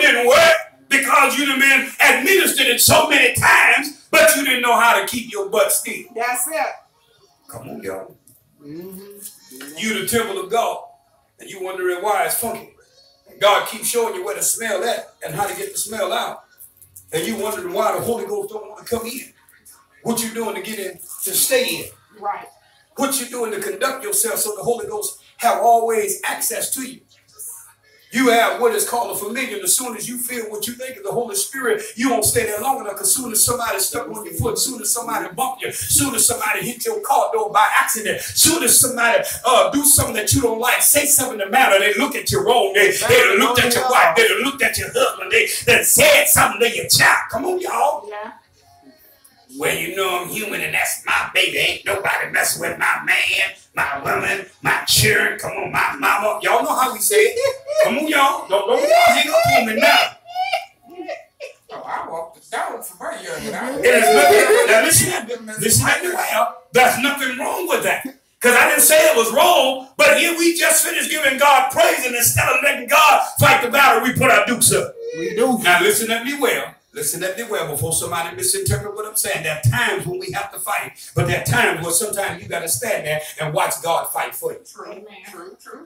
didn't work because you done been administered it so many times, but you didn't know how to keep your butt still. That's it. Come on, y'all. You the temple of God, and you wondering why it's funky. God keeps showing you where to smell at and how to get the smell out. And you wondering why the Holy Ghost don't want to come in. What you doing to get in, to stay in. Right. What you doing to conduct yourself so the Holy Ghost have always access to you. You have what is called a familiar. As soon as you feel what you think of the Holy Spirit, you won't stay there long enough, because as soon as somebody step on your foot, as soon as somebody bump you, as soon as somebody hit your car door by accident, as soon as somebody do something that you don't like, say something to matter, they look at you wrong, they looked at your wife, they looked at your husband, they said something to your child. Come on, y'all. Yeah. Well, you know I'm human and that's my baby. Ain't nobody messing with my man, my woman, my children. Come on, my mama. Y'all know how we say it. Come on, y'all. Don't hang up on me now. Oh, I walked the dog for my young. Now listen at me well. There's nothing wrong with that. Because I didn't say it was wrong, but here we just finished giving God praise, and instead of letting God fight the battle, we put our dukes up. We do. Now listen at me well. Listen at me well before somebody misinterpret what I'm saying. There are times when we have to fight, but there are times where sometimes you got to stand there and watch God fight for you. True.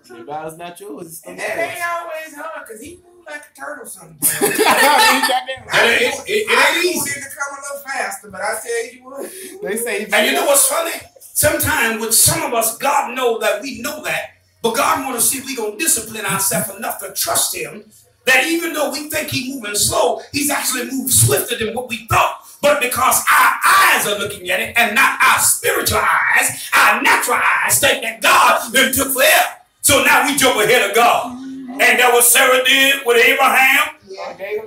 The battle's not yours. It's And that ain't always hard, because he moves like a turtle sometimes. It ain't easy. I to come a little faster, but I tell you what. They say, And you know what's funny? Sometimes with some of us, God know that we know that, but God want to see if we going to discipline ourselves enough to trust him, that even though we think he's moving slow, he's actually moved swifter than what we thought. But because our eyes are looking at it and not our spiritual eyes, our natural eyes think that God then took forever. So now we jump ahead of God. And that what Sarah did with Abraham.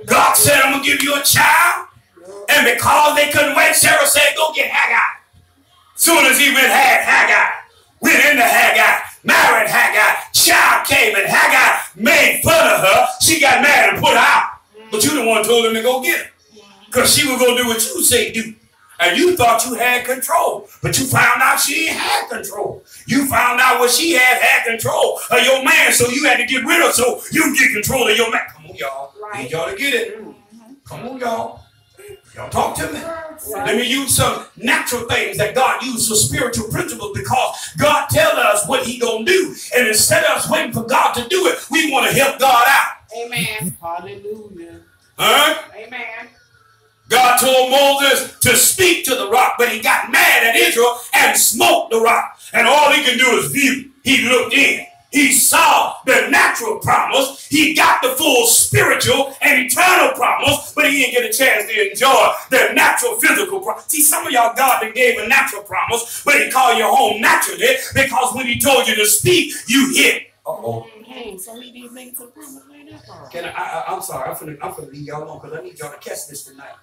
God said, I'm going to give you a child. And because they couldn't wait, Sarah said, go get Hagar. Soon as he had Hagar, went into Hagar, married Hagar, child came, and Hagar made fun of her. She got mad and put her out. But you the one told him to go get her, because she was going to do what you say do. And you thought you had control, but you found out she ain't had control. You found out what she had control of your man, so you had to get rid of her so you can get control of your man. Come on, y'all. Need y'all to get it. Come on, y'all. Y'all talk to me. Let me use some natural things that God used for spiritual principles, because God tells us what he gonna do. And instead of us waiting for God to do it, we want to help God out. Amen. hallelujah. Huh? Amen. God told Moses to speak to the rock, but he got mad at Israel and smoked the rock. And all he can do is view. He looked in. He saw the natural promise. He got the full spiritual and eternal promise, but he didn't get a chance to enjoy the natural physical promise. See, some of y'all, God that gave a natural promise, but he called you home naturally, because when he told you to speak, you hit. Uh-oh. Hey, so he didn't make it to the promised land. Can I'm sorry. I'm finna leave y'all alone, because I need y'all to catch this tonight.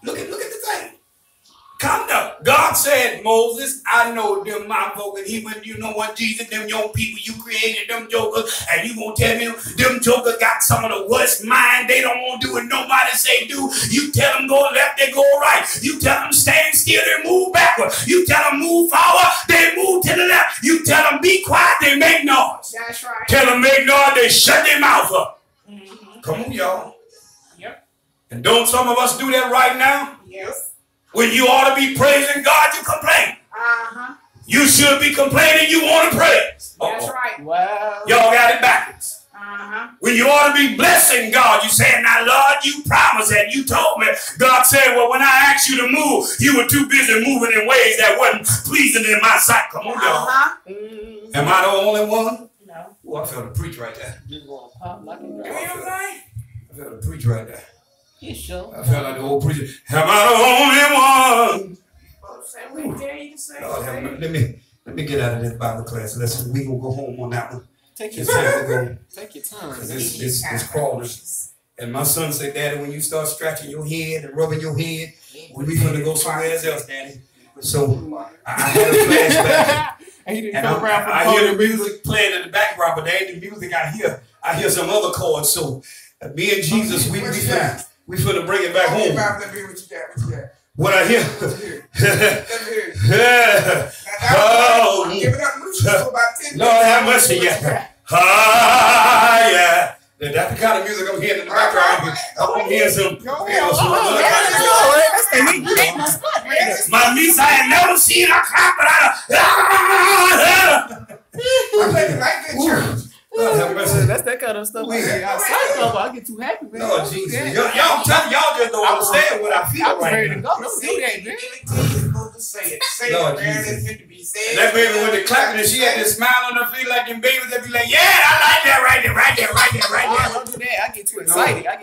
Look at the thing. Come down. God said, Moses, I know them my folk, and he when you know what, Jesus, them young people you created, them jokers, and you gonna tell me them jokers got some of the worst mind. They don't want to do what nobody say do. You tell them go left, they go right. You tell them stand still, they move backward. You tell them move forward, they move to the left. You tell them be quiet, they make noise. That's right. Tell them make noise, they shut their mouth up. Come on, y'all. Yep. And don't some of us do that right now? Yes. When you ought to be praising God, you complain. You should be complaining, you want to praise. That's right. Wow. Y'all got it backwards. When you ought to be blessing God, you saying, now Lord, you promised and you told me. God said, well, when I asked you to move, you were too busy moving in ways that wasn't pleasing in my sight. Come on, y'all. Am I the only one? No. Oh, I felt a preach right there. You gonna pop like a You know drum. what I'm saying? I felt a preach right there. You sure? I felt like the old preacher. Am I the only one? Folks say we dare you to say. Lord, have mercy. Let me get out of this Bible class lesson. We gonna go home on that one. Take your It's time to time. go. Take your time. It's crawling. And my son said, Daddy, when you start scratching your head and rubbing your head, we finna go somewhere else, Daddy. So I had a flashback. And I hear the music playing in the background, but there ain't the music I hear. I hear some other chords. So me and Jesus, we finna bring it back home. Let me hear what you got. What I hear? Let me hear it. Oh, Give it up, Lucius, for about 10 Lord have mercy, yeah. Ah, yeah. That's the kind of music I'm hearing in the background. I'm hearing some. My niece, I ain't never seen her clap, but I play like good church. Lord have mercy. That's that kind of stuff. We- I get too happy, man. No, Jesus. Y'all telling y'all just don't understand what I I feel was right ready to now. go. Don't do that, man. You're supposed to say it. Say Lord it, man. Jesus. It's meant to be said. And that baby with the clapping, and she had this smile on her face like them babies that be like, yeah, I like that right there, right there, right there, right Oh, there. don't do that. I get too excited. I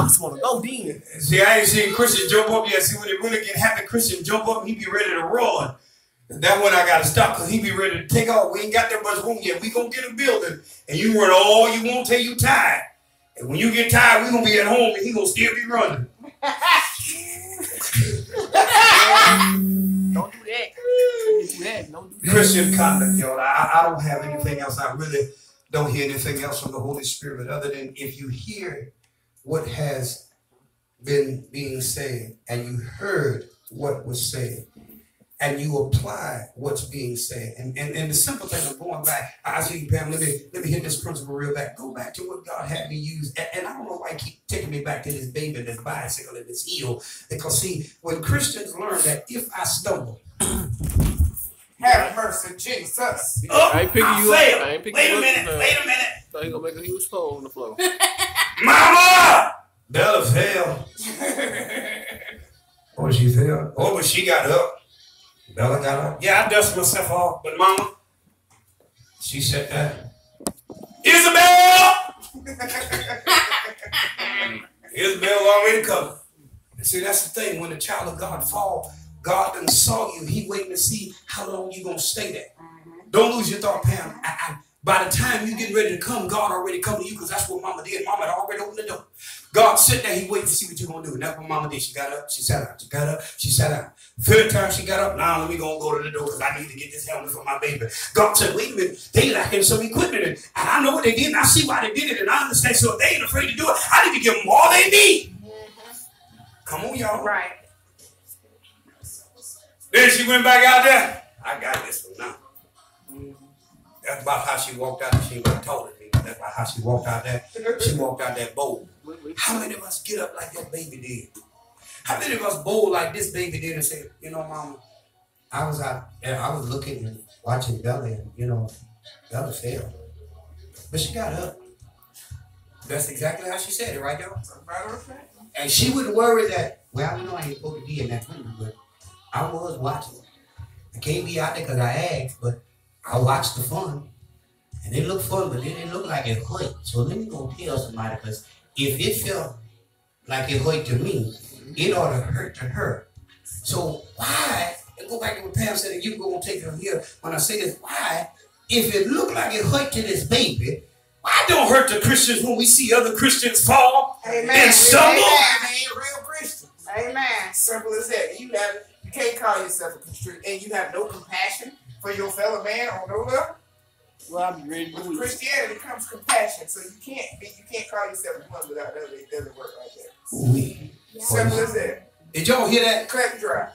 just want to go then. See, I ain't seen Christian jump up yet. See, when it really get happy, Christian jump up, he be ready to run. That one I gotta stop because he be ready to take off. We ain't got that much room yet. We gonna get a building, and you run all you want till you tired. And when you get tired, we gonna be at home, and he gonna still be running. Don't do that. Don't do that. Don't do that. Christian conduct, y'all. I don't have anything else. I really don't hear anything else from the Holy Spirit other than if you hear what has been being said and you heard what was said and you apply what's being said. And the simple thing of going back, I see you, Pam, let me hit this principle real back. Go back to what God had me use. And I don't know why I keep taking me back to this baby, this bicycle, and this heel. Because see, when Christians learn that if I stumble, Have mercy, Jesus. oh, I ain't picking you failed. up. I ain't picking Wait you a up. minute, wait a minute. So he gonna make a huge hole on the floor. Mama! Bella fell. Oh, she fell. Oh, but she got up. Bella got up. Yeah, I dusted myself off, but Mama, she said that. Isabel! Isabel already covered. And see, that's the thing. When the child of God fall, God done saw you. He waiting to see how long you gonna stay there. Don't lose your thought, Pam. By the time you getting ready to come, God already come to you because that's what Mama did. Mama had already opened the door. God sit there, he waiting to see what you're going to do. And that's what Mama did. She got up, she sat down. She got up, she sat down. Third time she got up, now let me go to the door because I need to get this helmet for my baby. God said, wait a minute, they lacking some equipment. And I know what they did, and I see why they did it, and I understand. So if they ain't afraid to do it, I need to give them all they need. Come on, y'all. Right. Then she went back out there. I got this one now. That's about how she walked out. She wasn't told me. That's about how she walked out there. She walked out there bold. How many of us get up like that baby did? How many of us bold like this baby did and say, you know, Mama, I was out and I was looking and watching Bella and, you know, Bella failed. But she got up. That's exactly how she said it, right, y'all? And she wouldn't worry that, well, I know I ain't supposed to be in that room, but I was watching. I can't be out there because I asked, but I watched the fun. And it looked fun, but it didn't look like it hurt. So let me go tell somebody, because if it felt like it hurt to me, it ought to hurt to her. So why, and go back to what Pam said, and you go and take it from here, when I say this, why, if it looked like it hurt to this baby, why don't hurt the Christians when we see other Christians fall and stumble? They ain't real Christians. Amen. Simple as that. You can't call yourself a Christian and you have no compassion for your fellow man on no level. Well, I'll be ready to With do it. Christianity comes compassion, so you can't call yourself one without the other. It doesn't work like that. Oui. Simple as that. Did y'all hear that? Cut and dry.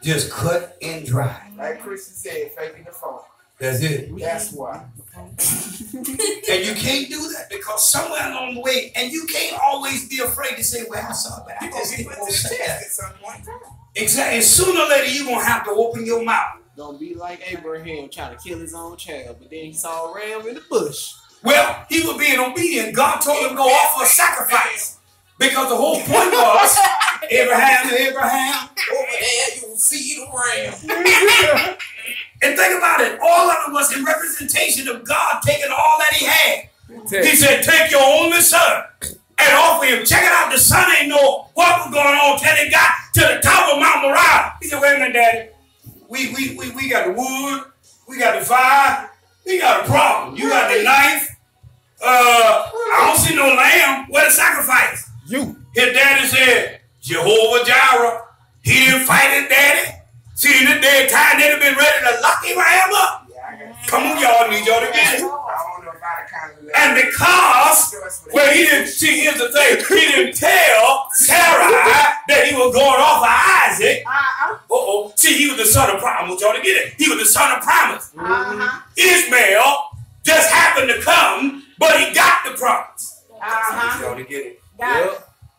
Just cut and dry. Like Christian said, faking the phone. That's it. That's why. And you can't do that because somewhere along the way, and you can't always be afraid to say, well, I saw it, but I You're going just to be didn't put want to to the say test that. at some point in time. Exactly. Sooner or later, you're going to have to open your mouth. Don't be like Abraham trying to kill his own child, but then he saw a ram in the bush. Well, he was being obedient. God told him to go offer a sacrifice. Because the whole point was, Abraham, Over there, you will see the ram. and think about it, all of it was in representation of God taking all that he had. He said, take your only son and offer him. Check it out, the son ain't know what was going on till he got to the top of Mount Moriah. He said, wait a minute, Daddy. We got the wood, we got the fire, we got a problem. You got the knife. I don't see no lamb. What a sacrifice. You. His daddy said, Jehovah Jireh. He didn't fight his daddy. See, in the day time, they'd have been ready to lock him up. Come on, y'all, need y'all to get it. I don't know about the kind of that. And because, well, he didn't, see, here's the thing, he didn't tell Sarah that he was going off of Isaac. See, he was the son of promise. I want y'all to get it. He was the son of promise. Ishmael just happened to come, but he got the promise. I want y'all to get it.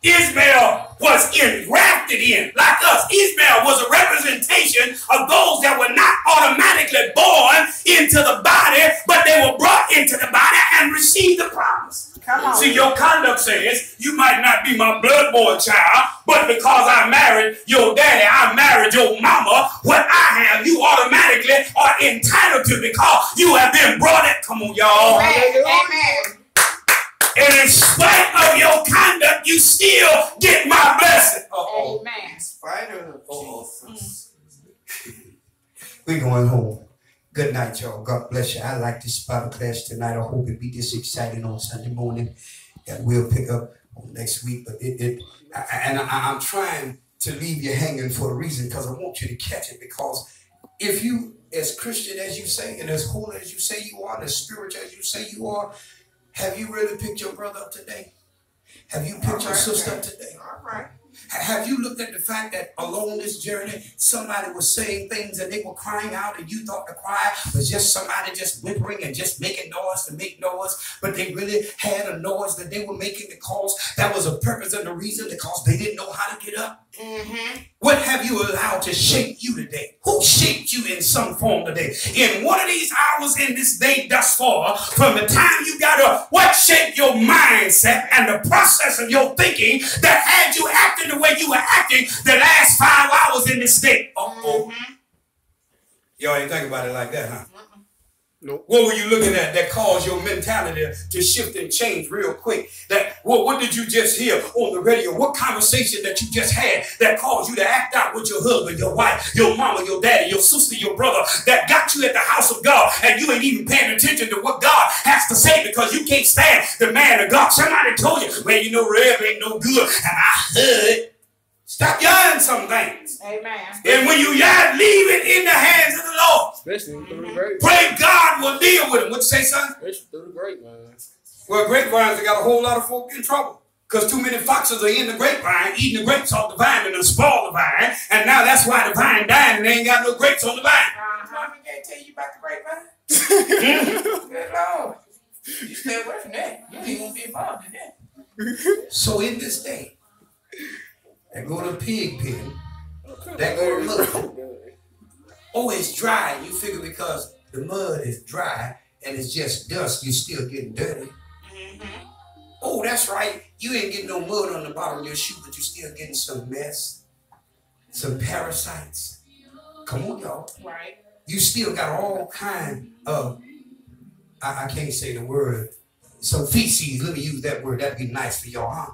Ishmael was engrafted in, like us. Ishmael was a representation of those that were not automatically born into the body, but they were brought into the body and received the promise. boy child, but because I married your daddy, I married your mama, what I have, you automatically are entitled to because you have been brought in. Come on, y'all. Amen. And in spite of your conduct, you still get my blessing. Amen. In spite of Jesus. We're going home. Good night, y'all. God bless you. I like this Bible class tonight. I hope it be this exciting on Sunday morning. And we'll pick up on next week. But I'm trying to leave you hanging for a reason because I want you to catch it. Because if you, as Christian as you say, and as holy as you say you are, and as spiritual as you say you are, have you really picked your brother up today? Have you picked your sister up today? All right. Have you looked at the fact that along this journey, somebody was saying things and they were crying out and you thought the cry was just somebody just whimpering and just making noise to make noise, but they really had a noise that they were making because that was a purpose and a reason because they didn't know how to get up? What have you allowed to shape you today? Who shaped you in some form today? In one of these hours in this day thus far, from the time you got up, what shaped your mindset and the process of your thinking that had you acting the way you were acting the last 5 hours in this day? Y'all ain't think about it like that, huh? Nope. What were you looking at that caused your mentality to shift and change real quick? What did you just hear on the radio? What conversation that you just had that caused you to act out with your husband, your wife, your mama, your daddy, your sister, your brother, that got you at the house of God and you ain't even paying attention to what God has to say because you can't stand the man of God? Somebody told you, well, you know, Rev ain't no good. And I heard. Stop yelling some things. Amen. And when you yell, leave it in the hands of the Lord. Especially through the grapevine. Pray God will deal with him. What you say, son? Especially through the grapevine. Well, grapevines have got a whole lot of folk in trouble. Because too many foxes are in the grapevine, eating the grapes off the vine and then spoil the vine. And now that's why the vine dying and they ain't got no grapes on the vine. Mommy can't tell you about the grapevine. Good Lord. You stay away from that. You ain't gonna be involved in that. So in this day, they go to the pig pen. They go to mud. Oh, it's dry. You figure because the mud is dry and it's just dust, you're still getting dirty. Oh, that's right. You ain't getting no mud on the bottom of your shoe, but you're still getting some mess, some parasites. Come on, y'all. Right. You still got all kind of, I can't say the word, some feces. Let me use that word. That'd be nice for y'all, huh?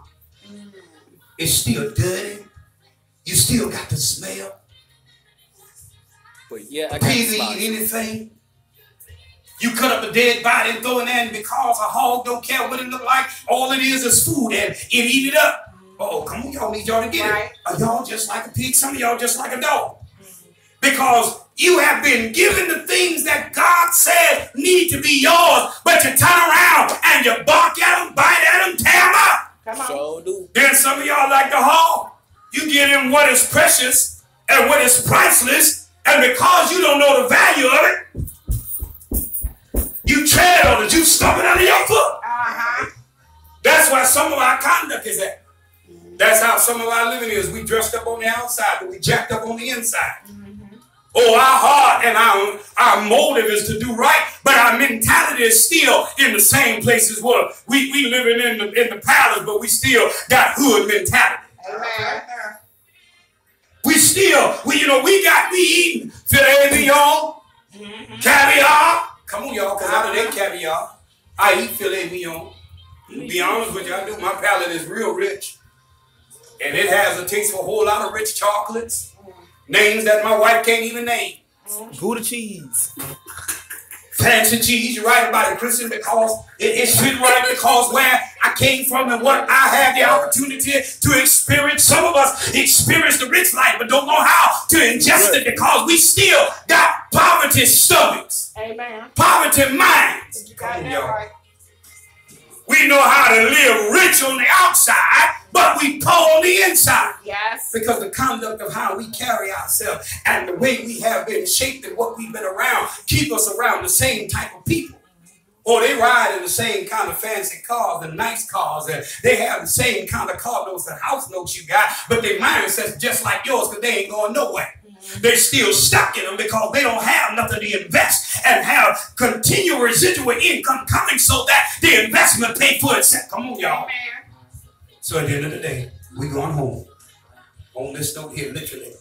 It's still dirty. You still got the smell. But yeah, I got Pigs eat anything. You cut up a dead body and throw it in because a hog don't care what it look like. All it is food and it eat it up. Oh, come on, y'all need y'all to get it. Are y'all just like a pig? Some of y'all just like a dog. Because you have been given the things that God said need to be yours, but you turn around and you bark at them, bite at them, tear them up. Sure do. Then some of y'all like the hog. You get him what is precious and what is priceless, and because you don't know the value of it, you tread on it, you stomp it under your foot. That's why some of our conduct is that. That's how some of our living is. We dressed up on the outside, but we jacked up on the inside. Oh, our heart and our motive is to do right, but our mentality is still in the same place as well. We living in the palace, but we still got hood mentality. We eating filet mignon, caviar. Come on, y'all, because out of that caviar, I eat filet mignon. To be honest with you, I do. My palate is real rich. And it has a taste for a whole lot of rich chocolates. Names that my wife can't even name. Gouda cheese. Fancy cheese, you're right about it, Christian, because it's fit right because where I came from and what I had the opportunity to experience. Some of us experience the rich life but don't know how to ingest it because we still got poverty stomachs. Amen. Poverty minds. Come on, y'all. We know how to live rich on the outside, but we poor on the inside. Yes. Because the conduct of how we carry ourselves and the way we have been shaped and what we've been around keep us around the same type of people. Or they ride in the same kind of fancy cars and nice cars, and they have the same kind of car notes and house notes you got, but their mindset's just like yours because they ain't going nowhere. They're still stuck in them because they don't have nothing to invest and have continual residual income coming so that the investment pay for itself. Come on, y'all. So at the end of the day, We going home. On this note here, literally.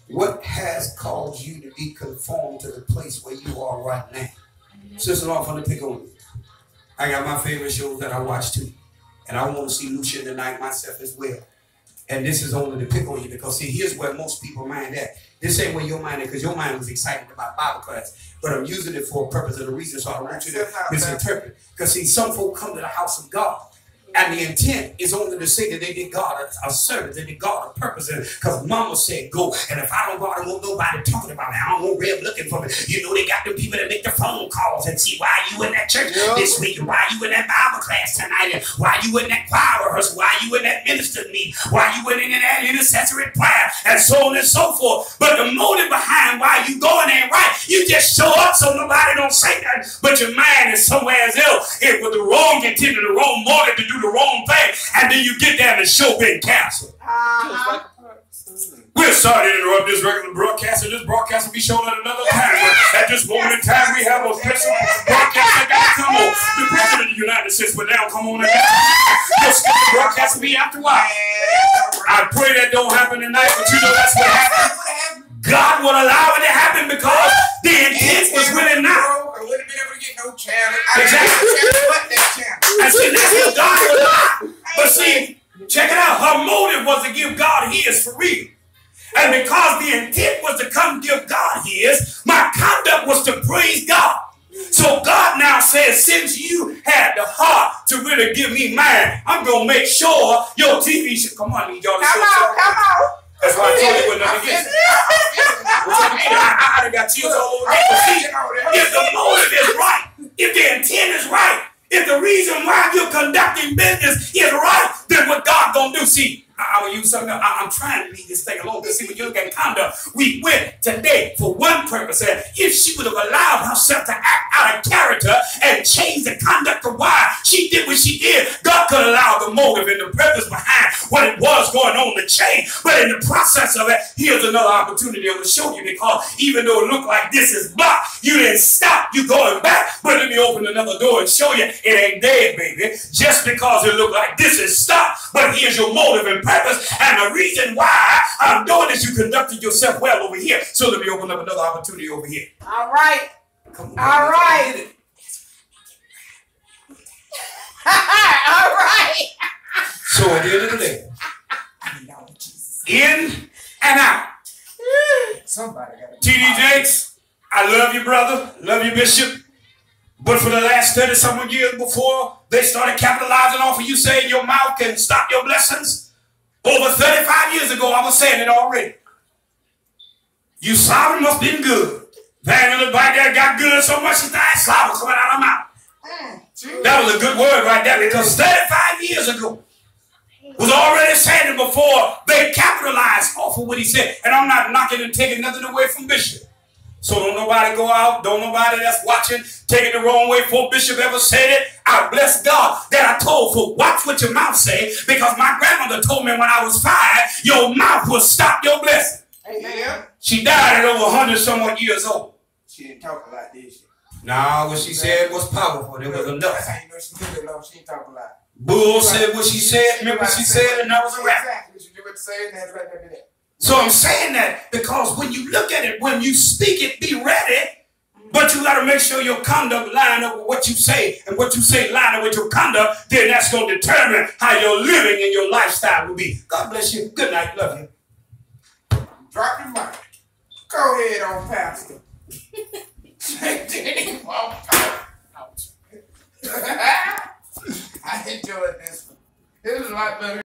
What has caused you to be conformed to the place where you are right now? Sister Law, I'm going to pick on you. I got my favorite shows that I watch too. And I want to see Lucia tonight myself as well. And this is only to pick on you because, see, here's where most people mind at. This ain't where your mind is because your mind was excited about Bible class. But I'm using it for a purpose and a reason, so I don't want you to misinterpret. Because, see, some folk come to the house of God. And the intent is only to say that they did God a service, they did God a purpose. Because mama said go. And if I don't go, I don't want nobody talking about it. I don't want Reb looking for me. You know, they got them people that make the phone calls and see why you in that church this week, and why you in that Bible class tonight, and why you in that choir rehearsal, why you in that minister meeting, why you in that intercessory prayer, and so on and so forth. But the motive behind why you going ain't right. You just show up so nobody don't say nothing, but your mind is somewhere else. It with the wrong intent and the wrong motive to do the wrong thing, and then you get there and the show been canceled. We're sorry to interrupt this regular broadcast, and this broadcast will be shown at another time. But at this moment in time, we have a special broadcast that got to come on. The President of the United States will now come on and the broadcast will be after a while. I pray that don't happen tonight, but you know that's what happened. God will allow it to happen because the intent was really not. Exactly. And see, that's what God will allow. But see, check it out. Her motive was to give God his for real. And because the intent was to come give God his, my conduct was to praise God. So God now says, since you had the heart to really give me mine, I'm going to make sure your TV should come on. Y'all come on. That's why I told you what nothing against it. I got tears all over. If the motive is right, if the intent is right, if the reason why you're conducting business is right, then what God gonna do? See, I will use something. I'm trying to leave this thing alone. Because see, when you look at conduct, we went today for one purpose. And if she would have allowed herself to act out of character and change the conduct of why she did what she did, God could allow the motive and the purpose behind what it was going on to change. But in the process of it, here's another opportunity I'm going to show you, because even though it looked like this is blocked, you didn't stop. You going back. But let me open another door and show you it ain't dead, baby. Just because it looked like this is stopped, but here's your motive and purpose, and the reason why I'm doing this, you conducted yourself well over here. So let me open up another opportunity over here. All right. Come on. All right. All right. So at the end of the day, in and out. Somebody got T.D. Jakes, I love you, brother. Love you, Bishop. But for the last 30-some years before they started capitalizing off of you saying your mouth can stop your blessings, over 35 years ago, I was saying it already. You sobbing must have been good. That little bite there got good so much she died sobbing coming out of her mouth. That was a good word right there, because 35 years ago was already saying it before they capitalized off of what he said. And I'm not knocking and taking nothing away from Bishop. So don't nobody go out, don't nobody that's watching take it the wrong way. Before Bishop ever said it, I bless God that I told folk, watch what your mouth say, because my grandmother told me when I was 5, your mouth will stop your blessing. Amen. She died at over 100-some-odd years old. She didn't talk a lot, did she? Nah, what she said was powerful. It was enough. That's how you know she did it, she didn't talk a lot. Bull said what she said, remember what she said, and that was a wrap. Exactly. She did what she said, and that's right there. So I'm saying that because when you look at it, when you speak it, be ready. But you got to make sure your conduct line up with what you say, and what you say line up with your conduct. Then that's going to determine how your living and your lifestyle will be. God bless you. Good night. Love you. Drop your mic. Go ahead on, Pastor. I enjoyed this one. It was a lot better.